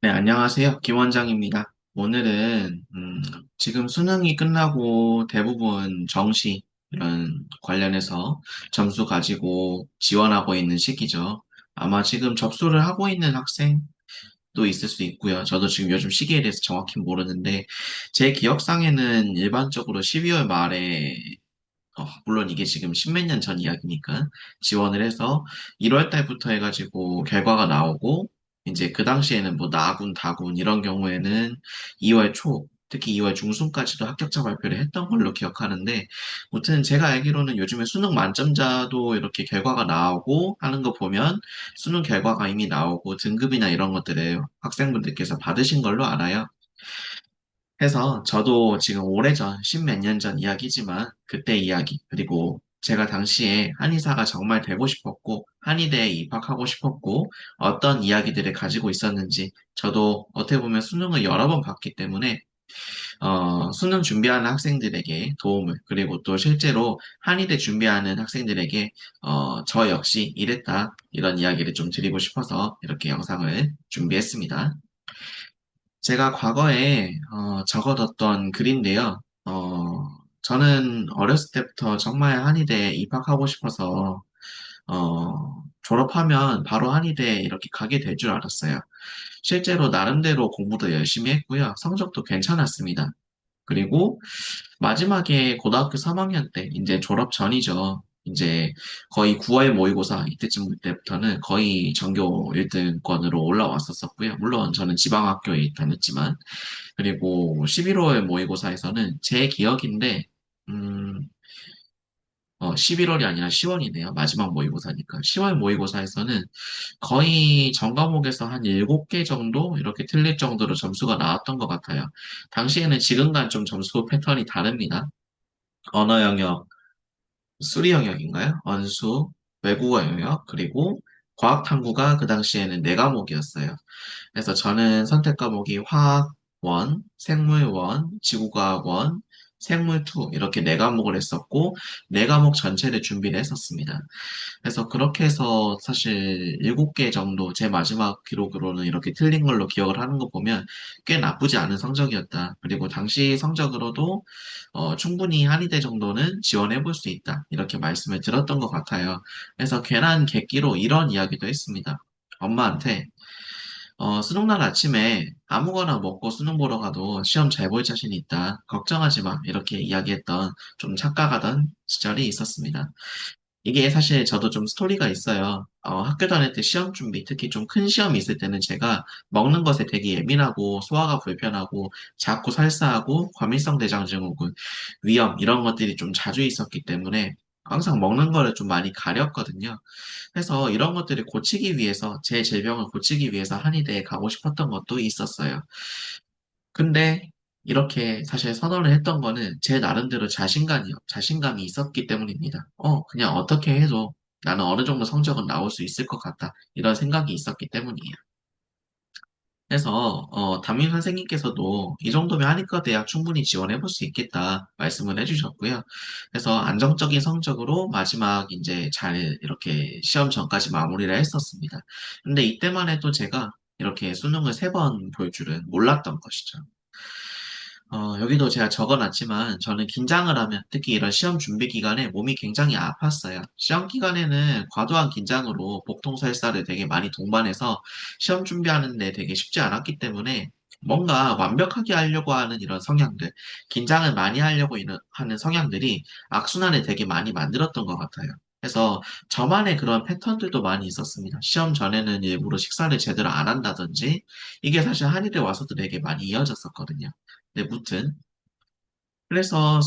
네, 안녕하세요. 김 원장입니다. 오늘은 지금 수능이 끝나고 대부분 정시 이런 관련해서 점수 가지고 지원하고 있는 시기죠. 아마 지금 접수를 하고 있는 학생도 있을 수 있고요. 저도 지금 요즘 시기에 대해서 정확히 모르는데 제 기억상에는 일반적으로 12월 말에 물론 이게 지금 십몇 년 전 이야기니까 지원을 해서 1월 달부터 해가지고 결과가 나오고 이제 그 당시에는 뭐 나군, 다군 이런 경우에는 2월 초, 특히 2월 중순까지도 합격자 발표를 했던 걸로 기억하는데 아무튼 제가 알기로는 요즘에 수능 만점자도 이렇게 결과가 나오고 하는 거 보면 수능 결과가 이미 나오고 등급이나 이런 것들을 학생분들께서 받으신 걸로 알아요. 해서 저도 지금 오래전, 십몇 년 전 이야기지만 그때 이야기, 그리고 제가 당시에 한의사가 정말 되고 싶었고, 한의대에 입학하고 싶었고, 어떤 이야기들을 가지고 있었는지, 저도 어떻게 보면 수능을 여러 번 봤기 때문에, 수능 준비하는 학생들에게 도움을, 그리고 또 실제로 한의대 준비하는 학생들에게, 저 역시 이랬다, 이런 이야기를 좀 드리고 싶어서 이렇게 영상을 준비했습니다. 제가 과거에 적어뒀던 글인데요. 저는 어렸을 때부터 정말 한의대에 입학하고 싶어서 졸업하면 바로 한의대에 이렇게 가게 될 줄 알았어요. 실제로 나름대로 공부도 열심히 했고요. 성적도 괜찮았습니다. 그리고 마지막에 고등학교 3학년 때, 이제 졸업 전이죠. 이제 거의 9월 모의고사 이때쯤 때부터는 거의 전교 1등권으로 올라왔었었고요. 물론 저는 지방학교에 다녔지만, 그리고 11월 모의고사에서는 제 기억인데, 음, 11월이 아니라 10월이네요. 마지막 모의고사니까. 10월 모의고사에서는 거의 전 과목에서 한 7개 정도 이렇게 틀릴 정도로 점수가 나왔던 것 같아요. 당시에는 지금과는 좀 점수 패턴이 다릅니다. 언어 영역, 수리 영역인가요? 언수, 외국어 영역, 그리고 과학 탐구가 그 당시에는 네 과목이었어요. 그래서 저는 선택 과목이 화학 1, 생물 1, 지구과학 1, 생물 2 이렇게 네 과목을 했었고 네 과목 전체를 준비를 했었습니다. 그래서 그렇게 해서 사실 7개 정도 제 마지막 기록으로는 이렇게 틀린 걸로 기억을 하는 거 보면 꽤 나쁘지 않은 성적이었다. 그리고 당시 성적으로도 충분히 한의대 정도는 지원해 볼 수 있다. 이렇게 말씀을 드렸던 것 같아요. 그래서 괜한 계기로 이런 이야기도 했습니다. 엄마한테 수능날 아침에 아무거나 먹고 수능 보러 가도 시험 잘 볼 자신 있다. 걱정하지 마. 이렇게 이야기했던 좀 착각하던 시절이 있었습니다. 이게 사실 저도 좀 스토리가 있어요. 학교 다닐 때 시험 준비, 특히 좀 큰 시험이 있을 때는 제가 먹는 것에 되게 예민하고 소화가 불편하고 자꾸 설사하고 과민성 대장증후군, 위염 이런 것들이 좀 자주 있었기 때문에 항상 먹는 거를 좀 많이 가렸거든요. 그래서 이런 것들을 고치기 위해서 제 질병을 고치기 위해서 한의대에 가고 싶었던 것도 있었어요. 근데 이렇게 사실 선언을 했던 거는 제 나름대로 자신감이 있었기 때문입니다. 그냥 어떻게 해도 나는 어느 정도 성적은 나올 수 있을 것 같다. 이런 생각이 있었기 때문이에요. 그래서, 담임 선생님께서도 이 정도면 한의과 대학 충분히 지원해 볼 수 있겠다 말씀을 해주셨고요. 그래서 안정적인 성적으로 마지막 이제 잘 이렇게 시험 전까지 마무리를 했었습니다. 근데 이때만 해도 제가 이렇게 수능을 3번 볼 줄은 몰랐던 것이죠. 여기도 제가 적어놨지만 저는 긴장을 하면 특히 이런 시험 준비 기간에 몸이 굉장히 아팠어요. 시험 기간에는 과도한 긴장으로 복통설사를 되게 많이 동반해서 시험 준비하는데 되게 쉽지 않았기 때문에 뭔가 완벽하게 하려고 하는 이런 성향들, 긴장을 많이 하려고 하는 성향들이 악순환을 되게 많이 만들었던 것 같아요. 그래서 저만의 그런 패턴들도 많이 있었습니다. 시험 전에는 일부러 식사를 제대로 안 한다든지, 이게 사실 한일에 와서도 되게 많이 이어졌었거든요. 네, 무튼. 그래서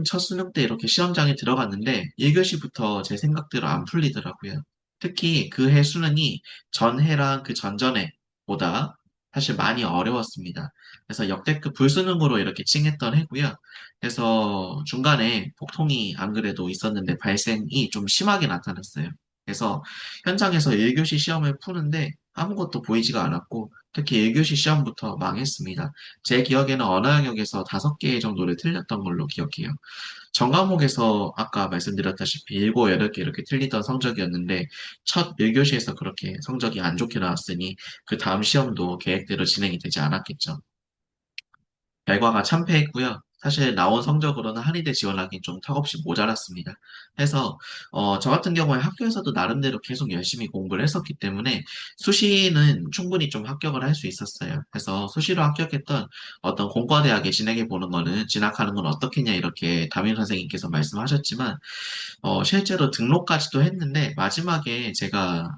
첫 수능 때 이렇게 시험장에 들어갔는데 1교시부터 제 생각대로 안 풀리더라고요. 특히 그 해 수능이 전해랑 그 전전해보다 사실 많이 어려웠습니다. 그래서 역대급 불수능으로 이렇게 칭했던 해고요. 그래서 중간에 복통이 안 그래도 있었는데 발생이 좀 심하게 나타났어요. 그래서 현장에서 1교시 시험을 푸는데 아무것도 보이지가 않았고 특히 1교시 시험부터 망했습니다. 제 기억에는 언어 영역에서 5개 정도를 틀렸던 걸로 기억해요. 전 과목에서 아까 말씀드렸다시피 7, 8개 이렇게 틀리던 성적이었는데 첫 1교시에서 그렇게 성적이 안 좋게 나왔으니 그 다음 시험도 계획대로 진행이 되지 않았겠죠. 결과가 참패했고요. 사실 나온 성적으로는 한의대 지원하기 좀 턱없이 모자랐습니다. 해서 저 같은 경우에 학교에서도 나름대로 계속 열심히 공부를 했었기 때문에 수시는 충분히 좀 합격을 할 수 있었어요. 그래서 수시로 합격했던 어떤 공과대학에 진학해 보는 거는 진학하는 건 어떻겠냐 이렇게 담임 선생님께서 말씀하셨지만 실제로 등록까지도 했는데 마지막에 제가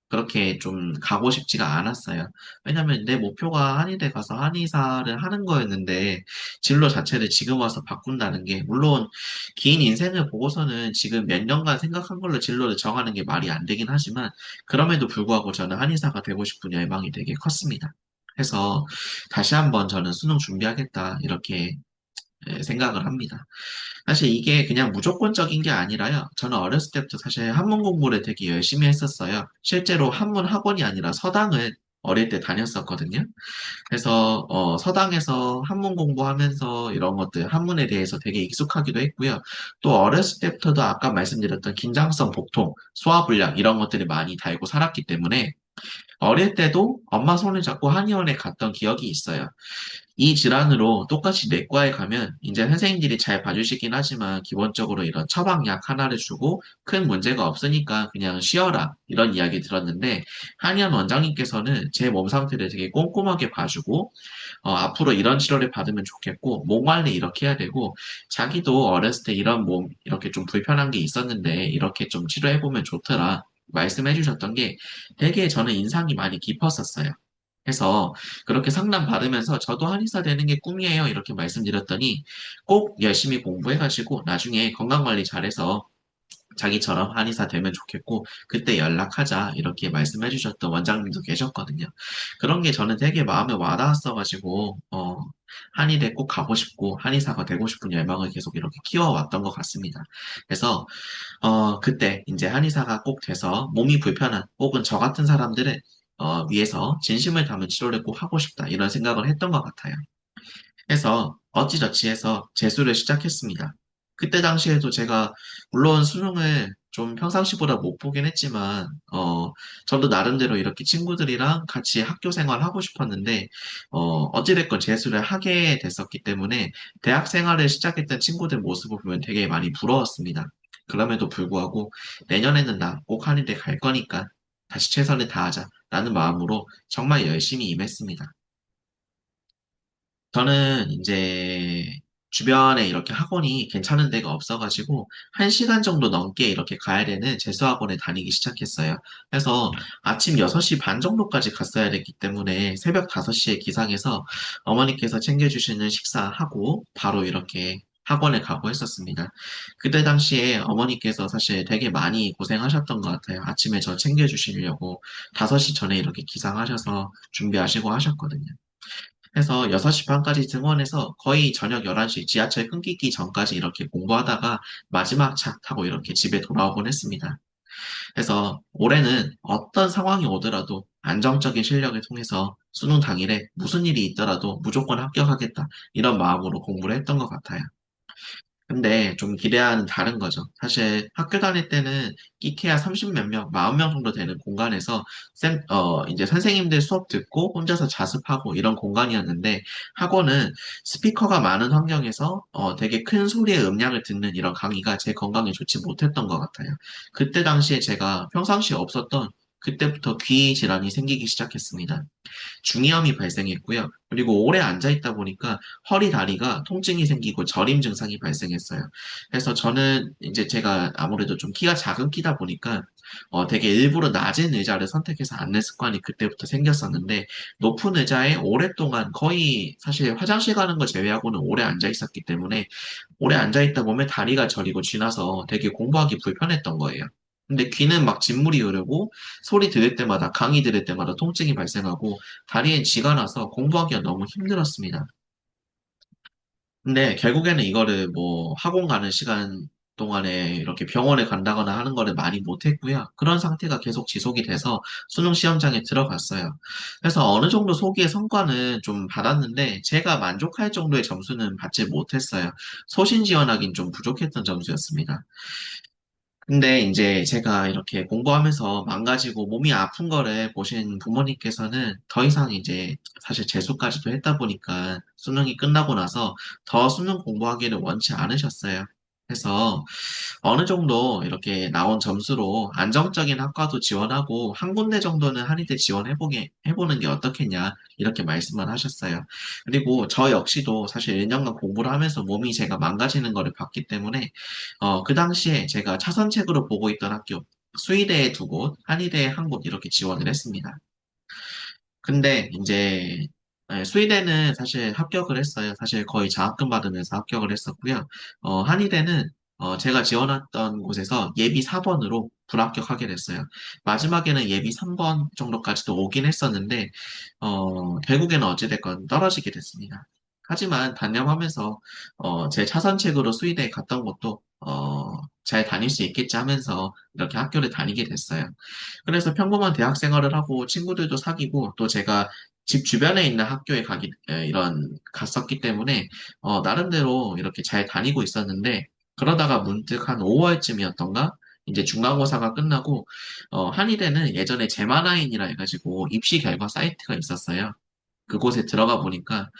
그렇게 좀 가고 싶지가 않았어요. 왜냐면 내 목표가 한의대 가서 한의사를 하는 거였는데 진로 자체를 지금 와서 바꾼다는 게 물론 긴 인생을 보고서는 지금 몇 년간 생각한 걸로 진로를 정하는 게 말이 안 되긴 하지만 그럼에도 불구하고 저는 한의사가 되고 싶은 열망이 되게 컸습니다. 해서 다시 한번 저는 수능 준비하겠다 이렇게 생각을 합니다. 사실 이게 그냥 무조건적인 게 아니라요. 저는 어렸을 때부터 사실 한문 공부를 되게 열심히 했었어요. 실제로 한문 학원이 아니라 서당을 어릴 때 다녔었거든요. 그래서 서당에서 한문 공부하면서 이런 것들 한문에 대해서 되게 익숙하기도 했고요. 또 어렸을 때부터도 아까 말씀드렸던 긴장성 복통, 소화불량 이런 것들을 많이 달고 살았기 때문에 어릴 때도 엄마 손을 잡고 한의원에 갔던 기억이 있어요. 이 질환으로 똑같이 내과에 가면 이제 선생님들이 잘 봐주시긴 하지만 기본적으로 이런 처방약 하나를 주고 큰 문제가 없으니까 그냥 쉬어라 이런 이야기 들었는데 한의원 원장님께서는 제 몸 상태를 되게 꼼꼼하게 봐주고 앞으로 이런 치료를 받으면 좋겠고 몸 관리 이렇게 해야 되고 자기도 어렸을 때 이런 몸 이렇게 좀 불편한 게 있었는데 이렇게 좀 치료해보면 좋더라 말씀해 주셨던 게 되게 저는 인상이 많이 깊었었어요. 해서 그렇게 상담 받으면서 저도 한의사 되는 게 꿈이에요. 이렇게 말씀드렸더니 꼭 열심히 공부해가지고 나중에 건강관리 잘해서 자기처럼 한의사 되면 좋겠고 그때 연락하자 이렇게 말씀해 주셨던 원장님도 계셨거든요. 그런 게 저는 되게 마음에 와닿았어가지고 한의대 꼭 가고 싶고 한의사가 되고 싶은 열망을 계속 이렇게 키워왔던 것 같습니다. 그래서 그때 이제 한의사가 꼭 돼서 몸이 불편한 혹은 저 같은 사람들을 위해서 진심을 담은 치료를 꼭 하고 싶다 이런 생각을 했던 것 같아요. 해서 어찌저찌 해서 재수를 시작했습니다. 그때 당시에도 제가 물론 수능을 좀 평상시보다 못 보긴 했지만 저도 나름대로 이렇게 친구들이랑 같이 학교 생활하고 싶었는데 어찌됐건 재수를 하게 됐었기 때문에 대학 생활을 시작했던 친구들 모습을 보면 되게 많이 부러웠습니다. 그럼에도 불구하고 내년에는 나 꼭 한의대 갈 거니까 다시 최선을 다하자라는 마음으로 정말 열심히 임했습니다. 저는 이제 주변에 이렇게 학원이 괜찮은 데가 없어가지고 1시간 정도 넘게 이렇게 가야 되는 재수학원에 다니기 시작했어요. 그래서 아침 6시 반 정도까지 갔어야 됐기 때문에 새벽 5시에 기상해서 어머니께서 챙겨주시는 식사하고 바로 이렇게 학원에 가고 했었습니다. 그때 당시에 어머니께서 사실 되게 많이 고생하셨던 것 같아요. 아침에 저 챙겨주시려고 5시 전에 이렇게 기상하셔서 준비하시고 하셨거든요. 해서 6시 반까지 등원해서 거의 저녁 11시 지하철 끊기기 전까지 이렇게 공부하다가 마지막 차 타고 이렇게 집에 돌아오곤 했습니다. 그래서 올해는 어떤 상황이 오더라도 안정적인 실력을 통해서 수능 당일에 무슨 일이 있더라도 무조건 합격하겠다. 이런 마음으로 공부를 했던 것 같아요. 근데 좀 기대와는 다른 거죠. 사실 학교 다닐 때는 끼케야 30 몇 명, 40명 정도 되는 공간에서 이제 선생님들 수업 듣고 혼자서 자습하고 이런 공간이었는데 학원은 스피커가 많은 환경에서 되게 큰 소리의 음량을 듣는 이런 강의가 제 건강에 좋지 못했던 것 같아요. 그때 당시에 제가 평상시에 없었던 그때부터 귀 질환이 생기기 시작했습니다. 중이염이 발생했고요. 그리고 오래 앉아 있다 보니까 허리, 다리가 통증이 생기고 저림 증상이 발생했어요. 그래서 저는 이제 제가 아무래도 좀 키가 작은 키다 보니까 되게 일부러 낮은 의자를 선택해서 앉는 습관이 그때부터 생겼었는데 높은 의자에 오랫동안 거의 사실 화장실 가는 거 제외하고는 오래 앉아 있었기 때문에 오래 앉아 있다 보면 다리가 저리고 쥐나서 되게 공부하기 불편했던 거예요. 근데 귀는 막 진물이 흐르고 소리 들을 때마다 강의 들을 때마다 통증이 발생하고 다리에 쥐가 나서 공부하기가 너무 힘들었습니다. 근데 결국에는 이거를 뭐 학원 가는 시간도 동안에 이렇게 병원에 간다거나 하는 거를 많이 못했고요. 그런 상태가 계속 지속이 돼서 수능 시험장에 들어갔어요. 그래서 어느 정도 소기의 성과는 좀 받았는데 제가 만족할 정도의 점수는 받지 못했어요. 소신 지원하긴 좀 부족했던 점수였습니다. 근데 이제 제가 이렇게 공부하면서 망가지고 몸이 아픈 거를 보신 부모님께서는 더 이상 이제 사실 재수까지도 했다 보니까 수능이 끝나고 나서 더 수능 공부하기를 원치 않으셨어요. 그래서 어느 정도 이렇게 나온 점수로 안정적인 학과도 지원하고 한 군데 정도는 한의대 해보는 게 어떻겠냐 이렇게 말씀을 하셨어요. 그리고 저 역시도 사실 1년간 공부를 하면서 몸이 제가 망가지는 거를 봤기 때문에 그 당시에 제가 차선책으로 보고 있던 학교 수의대에 두 곳, 한의대에 한 곳 이렇게 지원을 했습니다. 근데 이제 수의대는 사실 합격을 했어요. 사실 거의 장학금 받으면서 합격을 했었고요. 한의대는 제가 지원했던 곳에서 예비 4번으로 불합격하게 됐어요. 마지막에는 예비 3번 정도까지도 오긴 했었는데 결국에는 어찌됐건 떨어지게 됐습니다. 하지만 단념하면서 제 차선책으로 수의대에 갔던 것도 잘 다닐 수 있겠지 하면서 이렇게 학교를 다니게 됐어요. 그래서 평범한 대학 생활을 하고 친구들도 사귀고 또 제가 집 주변에 있는 학교에 갔었기 때문에 나름대로 이렇게 잘 다니고 있었는데 그러다가 문득 한 5월쯤이었던가 이제 중간고사가 끝나고 한의대는 예전에 제마나인이라 해가지고 입시 결과 사이트가 있었어요. 그곳에 들어가 보니까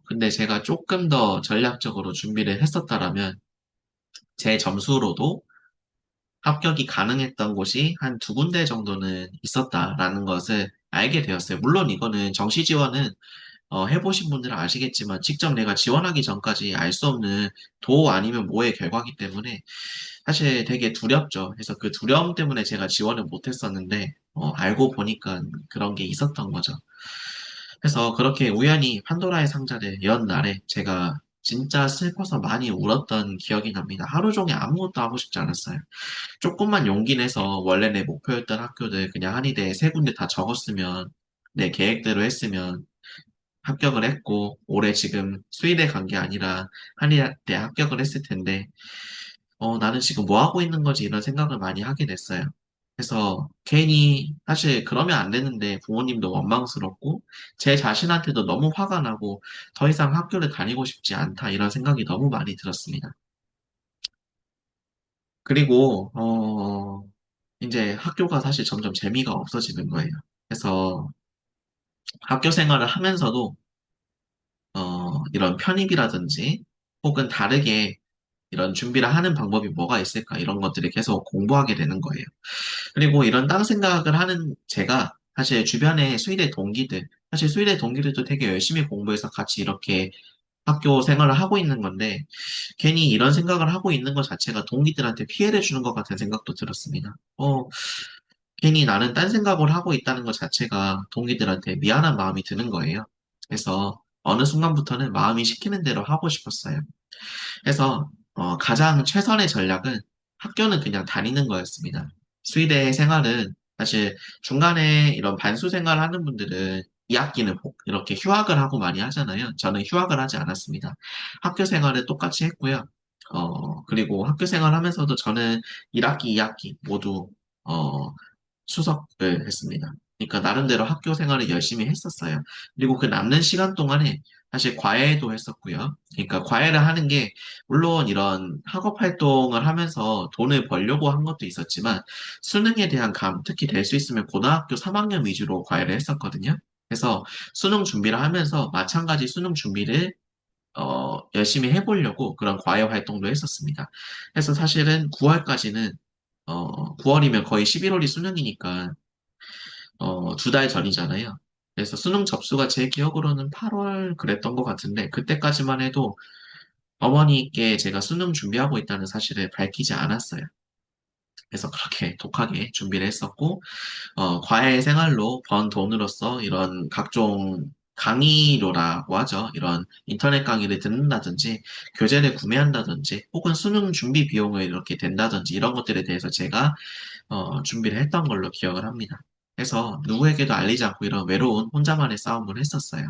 근데 제가 조금 더 전략적으로 준비를 했었다라면 제 점수로도 합격이 가능했던 곳이 한 두 군데 정도는 있었다라는 것을 알게 되었어요. 물론 이거는 정시 지원은 해보신 분들은 아시겠지만 직접 내가 지원하기 전까지 알 수 없는 도 아니면 모의 결과기 때문에 사실 되게 두렵죠. 그래서 그 두려움 때문에 제가 지원을 못했었는데 알고 보니까 그런 게 있었던 거죠. 그래서 그렇게 우연히 판도라의 상자를 연 날에 제가 진짜 슬퍼서 많이 울었던 기억이 납니다. 하루 종일 아무것도 하고 싶지 않았어요. 조금만 용기 내서 원래 내 목표였던 학교들 그냥 한의대 세 군데 다 적었으면 내 계획대로 했으면 합격을 했고 올해 지금 수의대 간 게 아니라 한의대 합격을 했을 텐데 나는 지금 뭐 하고 있는 거지 이런 생각을 많이 하게 됐어요. 그래서 괜히 사실 그러면 안 되는데 부모님도 원망스럽고 제 자신한테도 너무 화가 나고 더 이상 학교를 다니고 싶지 않다 이런 생각이 너무 많이 들었습니다. 그리고 이제 학교가 사실 점점 재미가 없어지는 거예요. 그래서 학교 생활을 하면서도 이런 편입이라든지 혹은 다르게 이런 준비를 하는 방법이 뭐가 있을까 이런 것들을 계속 공부하게 되는 거예요. 그리고 이런 딴 생각을 하는 제가 사실 주변에 수의대 동기들, 사실 수의대 동기들도 되게 열심히 공부해서 같이 이렇게 학교 생활을 하고 있는 건데 괜히 이런 생각을 하고 있는 것 자체가 동기들한테 피해를 주는 것 같은 생각도 들었습니다. 괜히 나는 딴 생각을 하고 있다는 것 자체가 동기들한테 미안한 마음이 드는 거예요. 그래서 어느 순간부터는 마음이 시키는 대로 하고 싶었어요. 그래서 가장 최선의 전략은 학교는 그냥 다니는 거였습니다. 수의대 생활은 사실 중간에 이런 반수 생활 하는 분들은 2학기는 이렇게 휴학을 하고 많이 하잖아요. 저는 휴학을 하지 않았습니다. 학교 생활을 똑같이 했고요. 그리고 학교 생활 하면서도 저는 1학기, 2학기 모두 어, 수석을 했습니다. 그러니까 나름대로 학교 생활을 열심히 했었어요. 그리고 그 남는 시간 동안에 사실 과외도 했었고요. 그러니까 과외를 하는 게 물론 이런 학업 활동을 하면서 돈을 벌려고 한 것도 있었지만 수능에 대한 특히 될 수 있으면 고등학교 3학년 위주로 과외를 했었거든요. 그래서 수능 준비를 하면서 마찬가지 수능 준비를 열심히 해보려고 그런 과외 활동도 했었습니다. 그래서 사실은 9월까지는 9월이면 거의 11월이 수능이니까, 두 달 전이잖아요. 그래서 수능 접수가 제 기억으로는 8월 그랬던 것 같은데, 그때까지만 해도 어머니께 제가 수능 준비하고 있다는 사실을 밝히지 않았어요. 그래서 그렇게 독하게 준비를 했었고, 과외 생활로 번 돈으로서 이런 각종 강의료라고 하죠. 이런 인터넷 강의를 듣는다든지, 교재를 구매한다든지, 혹은 수능 준비 비용을 이렇게 댄다든지, 이런 것들에 대해서 제가 준비를 했던 걸로 기억을 합니다. 해서 누구에게도 알리지 않고 이런 외로운 혼자만의 싸움을 했었어요.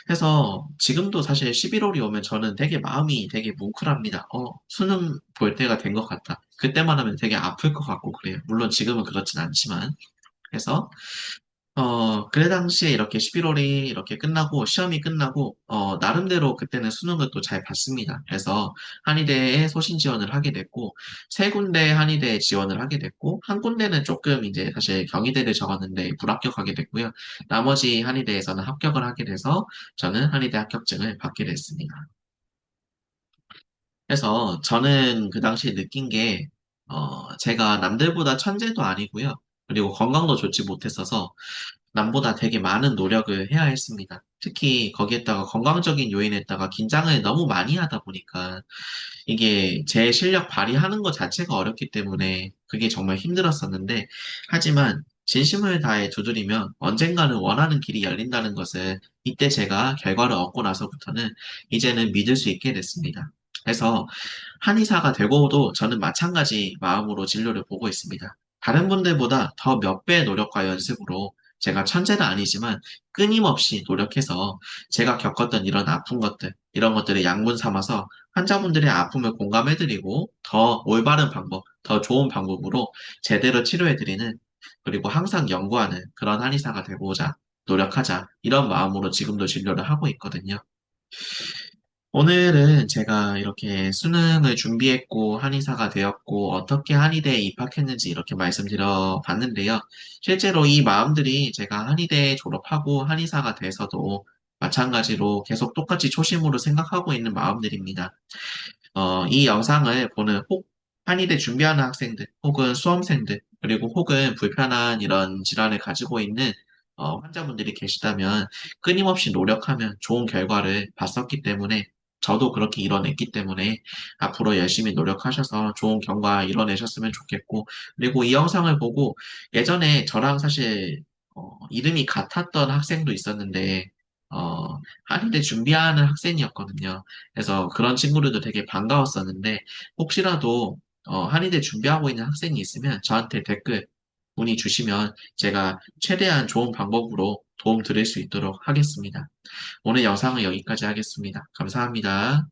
그래서 지금도 사실 11월이 오면 저는 되게 마음이 되게 뭉클합니다. 수능 볼 때가 된 것 같다. 그때만 하면 되게 아플 것 같고 그래요. 물론 지금은 그렇진 않지만. 그래서 그래 당시에 이렇게 11월이 이렇게 끝나고, 시험이 끝나고, 나름대로 그때는 수능을 또 잘 봤습니다. 그래서 한의대에 소신 지원을 하게 됐고, 세 군데 한의대에 지원을 하게 됐고, 한 군데는 조금 이제 사실 경희대를 적었는데 불합격하게 됐고요. 나머지 한의대에서는 합격을 하게 돼서 저는 한의대 합격증을 받게 됐습니다. 그래서 저는 그 당시에 느낀 게, 제가 남들보다 천재도 아니고요. 그리고 건강도 좋지 못했어서 남보다 되게 많은 노력을 해야 했습니다. 특히 거기에다가 건강적인 요인에다가 긴장을 너무 많이 하다 보니까 이게 제 실력 발휘하는 것 자체가 어렵기 때문에 그게 정말 힘들었었는데, 하지만 진심을 다해 두드리면 언젠가는 원하는 길이 열린다는 것을 이때 제가 결과를 얻고 나서부터는 이제는 믿을 수 있게 됐습니다. 그래서 한의사가 되고도 저는 마찬가지 마음으로 진료를 보고 있습니다. 다른 분들보다 더 몇 배의 노력과 연습으로 제가 천재는 아니지만 끊임없이 노력해서 제가 겪었던 이런 아픈 것들, 이런 것들을 양분 삼아서 환자분들의 아픔을 공감해드리고 더 올바른 방법, 더 좋은 방법으로 제대로 치료해드리는, 그리고 항상 연구하는 그런 한의사가 되고자 노력하자, 이런 마음으로 지금도 진료를 하고 있거든요. 오늘은 제가 이렇게 수능을 준비했고 한의사가 되었고 어떻게 한의대에 입학했는지 이렇게 말씀드려 봤는데요. 실제로 이 마음들이 제가 한의대 졸업하고 한의사가 돼서도 마찬가지로 계속 똑같이 초심으로 생각하고 있는 마음들입니다. 이 영상을 보는 한의대 준비하는 학생들, 혹은 수험생들, 그리고 혹은 불편한 이런 질환을 가지고 있는 환자분들이 계시다면 끊임없이 노력하면 좋은 결과를 봤었기 때문에, 저도 그렇게 이뤄냈기 때문에 앞으로 열심히 노력하셔서 좋은 결과 이뤄내셨으면 좋겠고, 그리고 이 영상을 보고 예전에 저랑 사실 이름이 같았던 학생도 있었는데, 한의대 준비하는 학생이었거든요. 그래서 그런 친구들도 되게 반가웠었는데, 혹시라도 한의대 준비하고 있는 학생이 있으면 저한테 댓글 문의 주시면 제가 최대한 좋은 방법으로 도움 드릴 수 있도록 하겠습니다. 오늘 영상은 여기까지 하겠습니다. 감사합니다.